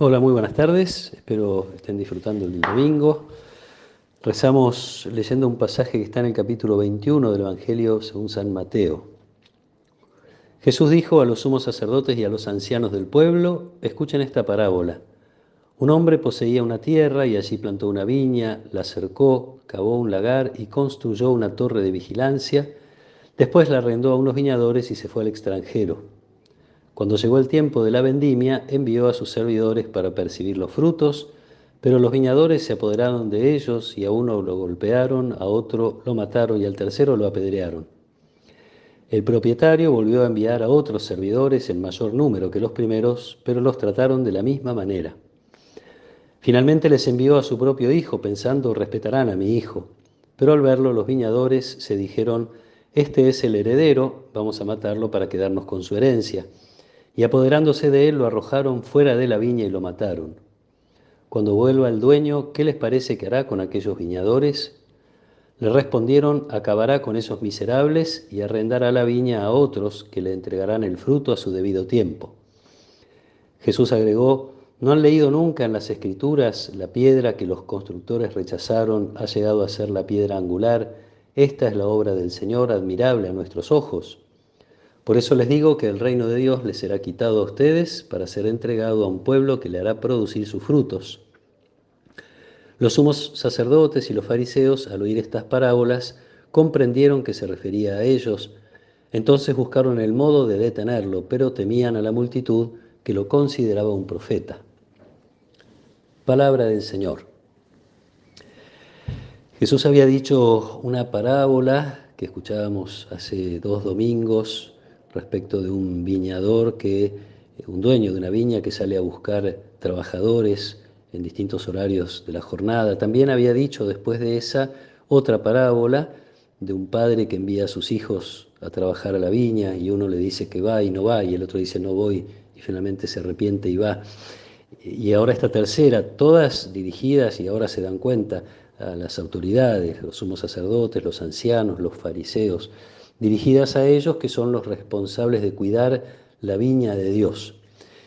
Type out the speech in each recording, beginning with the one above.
Hola, muy buenas tardes. Espero estén disfrutando el domingo. Rezamos leyendo un pasaje que está en el capítulo 21 del Evangelio según San Mateo. Jesús dijo a los sumos sacerdotes y a los ancianos del pueblo: escuchen esta parábola. Un hombre poseía una tierra y allí plantó una viña, la cercó, cavó un lagar y construyó una torre de vigilancia. Después la arrendó a unos viñadores y se fue al extranjero. Cuando llegó el tiempo de la vendimia, envió a sus servidores para percibir los frutos, pero los viñadores se apoderaron de ellos y a uno lo golpearon, a otro lo mataron y al tercero lo apedrearon. El propietario volvió a enviar a otros servidores en mayor número que los primeros, pero los trataron de la misma manera. Finalmente les envió a su propio hijo, pensando: respetarán a mi hijo. Pero al verlo, los viñadores se dijeron: este es el heredero, vamos a matarlo para quedarnos con su herencia. Y apoderándose de él, lo arrojaron fuera de la viña y lo mataron. Cuando vuelva el dueño, ¿qué les parece que hará con aquellos viñadores? Le respondieron: acabará con esos miserables y arrendará la viña a otros que le entregarán el fruto a su debido tiempo. Jesús agregó: ¿no han leído nunca en las Escrituras: la piedra que los constructores rechazaron ha llegado a ser la piedra angular? Esta es la obra del Señor, admirable a nuestros ojos. Por eso les digo que el reino de Dios les será quitado a ustedes para ser entregado a un pueblo que le hará producir sus frutos. Los sumos sacerdotes y los fariseos, al oír estas parábolas, comprendieron que se refería a ellos. Entonces buscaron el modo de detenerlo, pero temían a la multitud, que lo consideraba un profeta. Palabra del Señor. Jesús había dicho una parábola que escuchábamos hace 2 domingos respecto de un viñador un dueño de una viña que sale a buscar trabajadores en distintos horarios de la jornada. También había dicho después de esa otra parábola de un padre que envía a sus hijos a trabajar a la viña y uno le dice que va y no va y el otro dice no voy y finalmente se arrepiente y va. Y ahora esta tercera, todas dirigidas, y ahora se dan cuenta, a las autoridades, los sumos sacerdotes, los ancianos, los fariseos, dirigidas a ellos que son los responsables de cuidar la viña de Dios.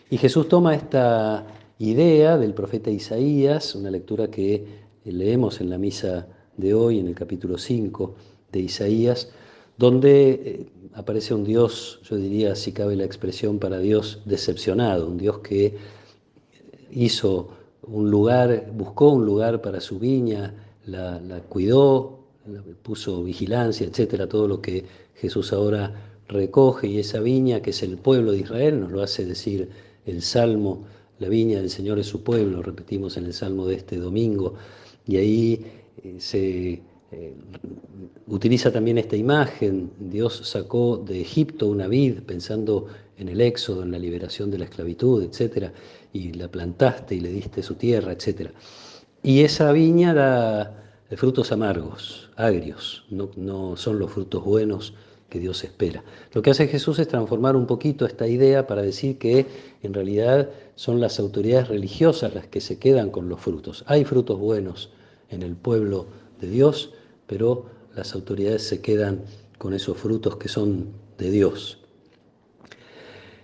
Y Jesús toma esta idea del profeta Isaías, una lectura que leemos en la misa de hoy, en el capítulo 5 de Isaías, donde aparece un Dios, yo diría, si cabe la expresión para Dios, decepcionado, un Dios que hizo un lugar, buscó un lugar para su viña, la cuidó, puso vigilancia, etcétera, todo lo que Jesús ahora recoge, y esa viña que es el pueblo de Israel, nos lo hace decir el Salmo: la viña del Señor es su pueblo, repetimos en el Salmo de este domingo, y ahí se utiliza también esta imagen: Dios sacó de Egipto una vid, pensando en el éxodo, en la liberación de la esclavitud, etcétera, y la plantaste y le diste su tierra, etcétera. Y esa viña da frutos amargos, agrios, no son los frutos buenos que Dios espera. Lo que hace Jesús es transformar un poquito esta idea para decir que en realidad son las autoridades religiosas las que se quedan con los frutos. Hay frutos buenos en el pueblo de Dios, pero las autoridades se quedan con esos frutos que son de Dios.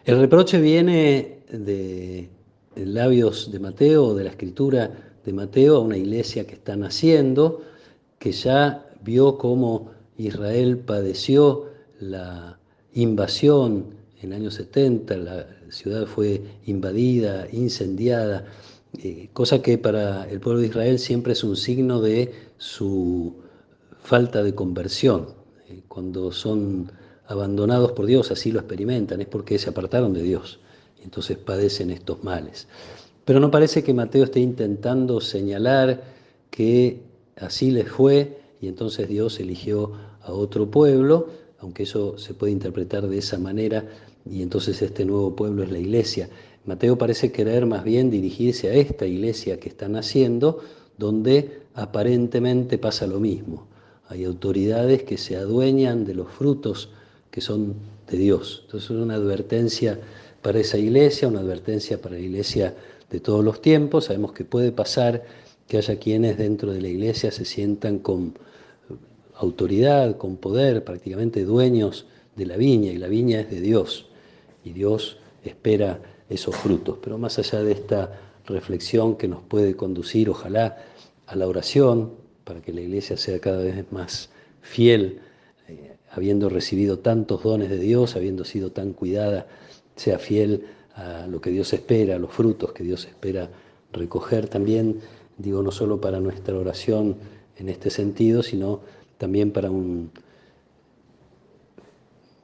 El reproche viene de labios de Mateo, de la escritura de Mateo, a una iglesia que está naciendo, que ya vio cómo Israel padeció la invasión en el año 70, la ciudad fue invadida, incendiada, cosa que para el pueblo de Israel siempre es un signo de su falta de conversión. Cuando son abandonados por Dios, así lo experimentan, es porque se apartaron de Dios, y entonces padecen estos males. Pero no parece que Mateo esté intentando señalar que así les fue y entonces Dios eligió a otro pueblo, aunque eso se puede interpretar de esa manera, y entonces este nuevo pueblo es la iglesia. Mateo parece querer más bien dirigirse a esta iglesia que está naciendo, donde aparentemente pasa lo mismo. Hay autoridades que se adueñan de los frutos que son de Dios. Entonces es una advertencia para esa iglesia, una advertencia para la iglesia de todos los tiempos. Sabemos que puede pasar que haya quienes dentro de la iglesia se sientan con autoridad, con poder, prácticamente dueños de la viña, y la viña es de Dios. Y Dios espera esos frutos. Pero más allá de esta reflexión que nos puede conducir, ojalá, a la oración, para que la Iglesia sea cada vez más fiel, habiendo recibido tantos dones de Dios, habiendo sido tan cuidada, sea fiel a lo que Dios espera, a los frutos que Dios espera recoger también, digo, no solo para nuestra oración en este sentido, sino también para un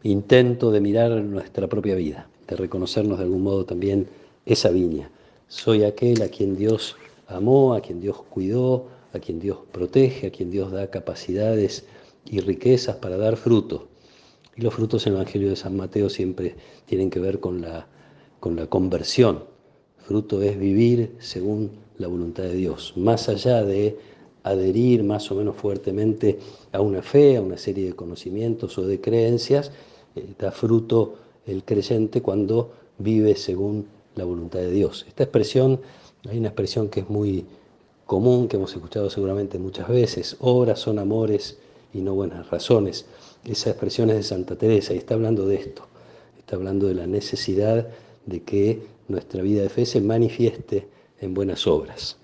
intento de mirar nuestra propia vida, de reconocernos de algún modo también esa viña. Soy aquel a quien Dios amó, a quien Dios cuidó, a quien Dios protege, a quien Dios da capacidades y riquezas para dar fruto. Y los frutos en el Evangelio de San Mateo siempre tienen que ver con la conversión. Fruto es vivir según la voluntad de Dios, más allá de adherir más o menos fuertemente a una fe, a una serie de conocimientos o de creencias. Da fruto el creyente cuando vive según la voluntad de Dios. Esta expresión, hay una expresión que es muy común, que hemos escuchado seguramente muchas veces: obras son amores y no buenas razones. Esa expresión es de Santa Teresa y está hablando de esto, está hablando de la necesidad de que nuestra vida de fe se manifieste en buenas obras.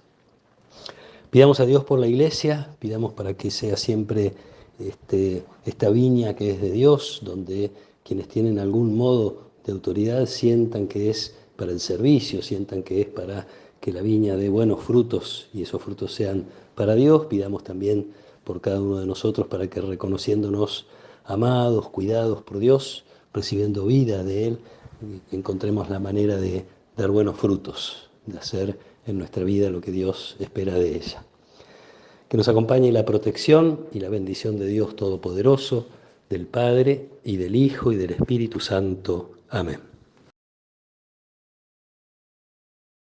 Pidamos a Dios por la Iglesia, pidamos para que sea siempre esta viña que es de Dios, donde quienes tienen algún modo de autoridad sientan que es para el servicio, sientan que es para que la viña dé buenos frutos y esos frutos sean para Dios. Pidamos también por cada uno de nosotros para que, reconociéndonos amados, cuidados por Dios, recibiendo vida de Él, encontremos la manera de dar buenos frutos, de hacer en nuestra vida lo que Dios espera de ella. Que nos acompañe la protección y la bendición de Dios Todopoderoso, del Padre y del Hijo y del Espíritu Santo. Amén.